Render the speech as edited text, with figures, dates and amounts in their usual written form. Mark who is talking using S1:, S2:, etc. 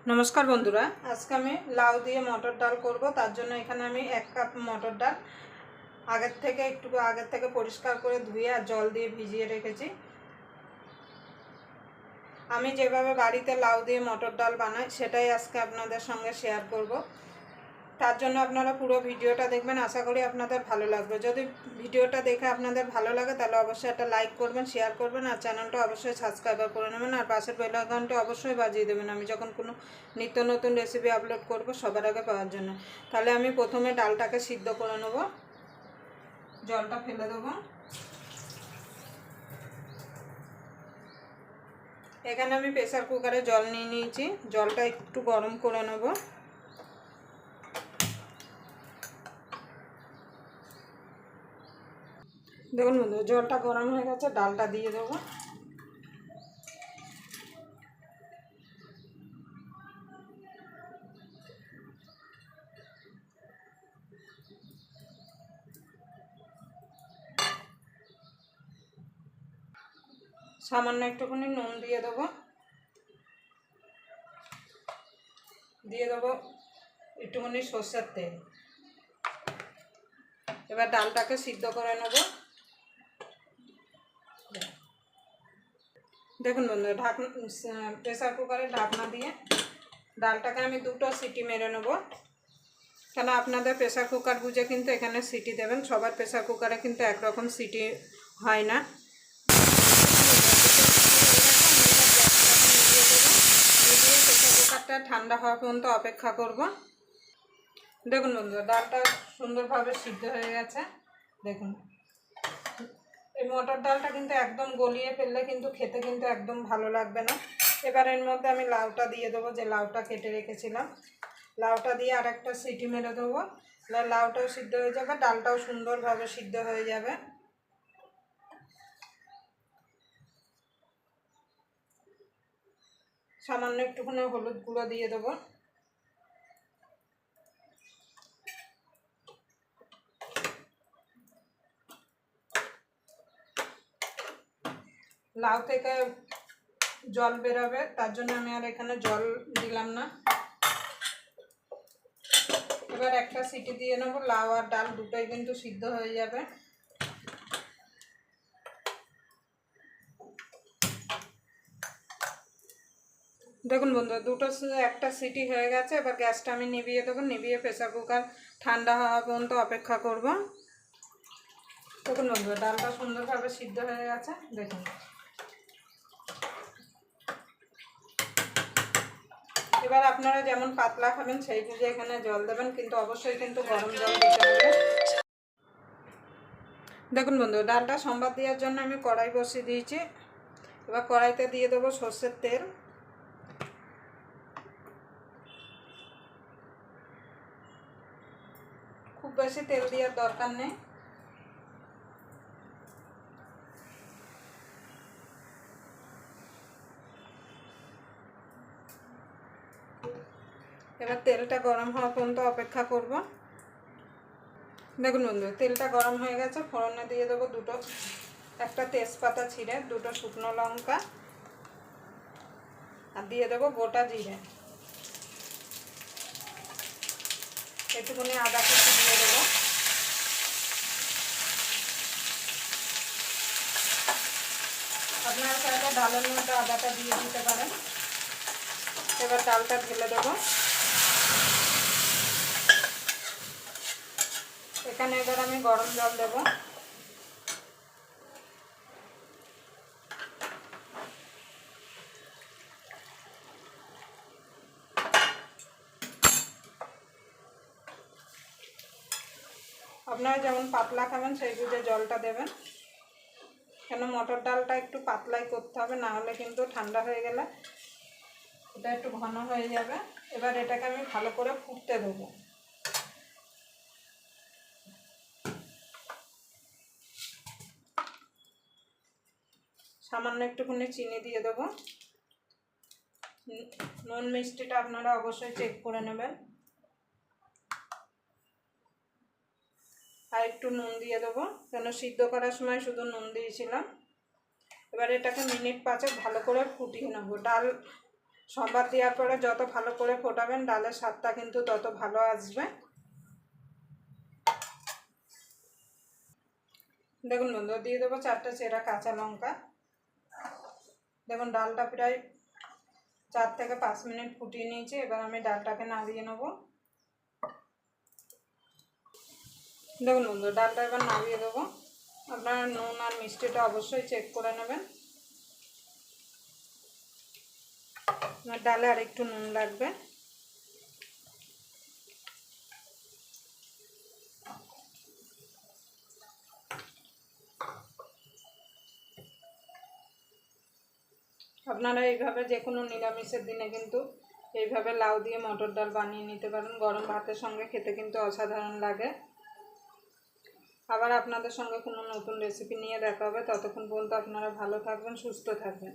S1: नमस्कार बंधुरा आज के आमी लाउ दिए मटर डाल करब। तार जन्य एखाने आमी 1 कप मटर डाल आगेर थेके एकटू आगेर थेके परिष्कार करे धुए और जल दिए भिजिए रेखेछि। आमी जेभाবে बाड़ीते लाउ दिए मटर डाल बानाई सेटाई आजके आपनादेर संगे शेयर करब। तार जन्य आपनारा पुरो भिडियोटा देखबेन, आशा करी आपनादेर भालो लागबे। यदि भिडियोटा देखे आपनादेर भालो लागे ताहले अवश्यई एकटा लाइक करबेन, शेयर करबेन और चैनलटा अवश्यई सबस्क्राइब करे नेবেন और पाশের बेल आइकनটা अवश्यई बाजिয়ে देবেন আমি যখন কোনো নিত্য নতুন রেসিপি আপলোড করব সবার আগে পাওয়ার জন্য। তাহলে আমি প্রথমে ডালটাকে সিদ্ধ করে নেব। জলটা ফেলে দেব। এখানে আমি প্রেসার কুকারে জল নিয়ে নিয়েছি, জলটা একটু গরম করে নেব। দেখুন বন্ধুরা জলটা গরম হয়ে গেছে, ডালটা দিয়ে দেবো। সামান্য একটুখানি নুন দিয়ে দেবো, দিয়ে দেবো একটুখানি সরষের তেল। এবার ডালটাকে সিদ্ধ করে নেব। দেখুন বন্ধুরা ঢাকনা প্রেসার কুকারে ঢাকনা দিয়ে ডালটাকে আমি দুটো সিটি মেরে নেব। কেন আপনাদের প্রেসার কুকার বুঝে কিন্তু এখানে সিটি দেবেন, সবার প্রেসার কুকারে কিন্তু একরকম সিটি হয় না। প্রেসার কুকারটা ঠান্ডা হওয়া পর্যন্ত অপেক্ষা করব। দেখুন বন্ধুরা ডালটা সুন্দরভাবে সিদ্ধ হয়ে গেছে। দেখুন এই মটর ডালটা কিন্তু একদম গলিয়ে ফেললে কিন্তু খেতে কিন্তু একদম ভালো লাগবে না। এবার এর মধ্যে আমি লাউটা দিয়ে দেবো, যে লাউটা কেটে রেখেছিলাম। লাউটা দিয়ে আর একটা সিটি মেরে দেবো, লাউটাও সিদ্ধ হয়ে যাবে, ডালটাও সুন্দরভাবে সিদ্ধ হয়ে যাবে। সামান্য একটুখানি হলুদ গুঁড়ো দিয়ে দেবো। লাউ থেকে জল বেরোবে, তার জন্য আমি আর এখানে জল দিলাম না। এবার একটা সিটি দিয়ে নেব, লাউ আর ডাল দুটোই কিন্তু সিদ্ধ হয়ে যাবে। দেখুন বন্ধুরা একটা সিটি হয়ে গেছে। এবার গ্যাসটা আমি নিভিয়ে দেবো, নিভিয়ে প্রেসার কুকার ঠান্ডা হওয়া পর্যন্ত অপেক্ষা করব। দেখুন বন্ধুরা ডালটা সুন্দরভাবে সিদ্ধ হয়ে গেছে। দেখুন এবার আপনারা যেমন পাতলা খাবেন সেই বুঝে এখানে জল দেবেন, কিন্তু অবশ্যই কিন্তু গরম জল দিতে হবে। দেখুন বন্ধুরা ডালটা সম্বাদ দেওয়ার জন্য আমি কড়াই বসিয়ে দিয়েছি। এবার কড়াইতে দিয়ে দেবো সরষের তেল। খুব বেশি তেল দেওয়ার দরকার নেই। এবার তেলটা গরম হওয়া পর্যন্ত অপেক্ষা করব। দেখুন বন্ধু তেলটা গরম হয়ে গেছে। ফোড়নে দিয়ে দেবো একটা তেজপাতা ছিঁড়ে, দুটো শুকনো লঙ্কা আর দিয়ে দেবো গোটা জিরে, একটুখানি আদা কুচি দিয়ে দেবো। আপনারা চাইলে ডালের মধ্যে আদাটা দিয়ে দিতে পারেন। এবার ডালটা ঢেলে দেবো। এখানে এবার আমি গরম জল দেব। আপনারা যেমন পাতলা খাবেন সেই বুঝে জলটা দেবেন, কেন মটর ডালটা একটু পাতলাই করতে হবে, না হলে কিন্তু ঠান্ডা হয়ে গেলে এটা একটু ঘন হয়ে যাবে। এবার এটাকে আমি ভালো করে ফুটতে দেবো। সামান্য একটুখানি চিনি দিয়ে দেবো। নুন মিষ্টিটা আপনারা অবশ্যই চেক করে নেবেন। আর একটু নুন দিয়ে দেবো, কেন সিদ্ধ করার সময় শুধু নুন দিয়েছিলাম। এবার এটাকে মিনিট 5 ভালো করে ফুটিয়ে নেব। ডাল সম্বাদ দেওয়ার পরে যত ভালো করে ফোটাবেন ডালের স্বাদটা কিন্তু তত ভালো আসবে। দেখুন বন্ধু, দিয়ে দেবো 4টে চেরা কাঁচা লঙ্কা। দেখুন ডালটা প্রায় 4 থেকে 5 মিনিট ফুটিয়ে নিয়েছি। এবার আমি ডালটাকে নাড়িয়ে নেব। দেখুন বন্ধু, ডালটা এবার নাড়িয়ে দেবো। আপনারা নুন আর মিষ্টিটা অবশ্যই চেক করে নেবেন। আমার ডালে আর একটু নুন লাগবে। আপনারা এইভাবে যে কোনো নিরামিষের দিনে কিন্তু এইভাবে লাউ দিয়ে মটর ডাল বানিয়ে নিতে পারেন। গরম ভাতের সঙ্গে খেতে কিন্তু অসাধারণ লাগে। আবার আপনাদের সঙ্গে কোনো নতুন রেসিপি নিয়ে দেখা হবে। ততক্ষণ পর্যন্ত আপনারা ভালো থাকবেন, সুস্থ থাকবেন।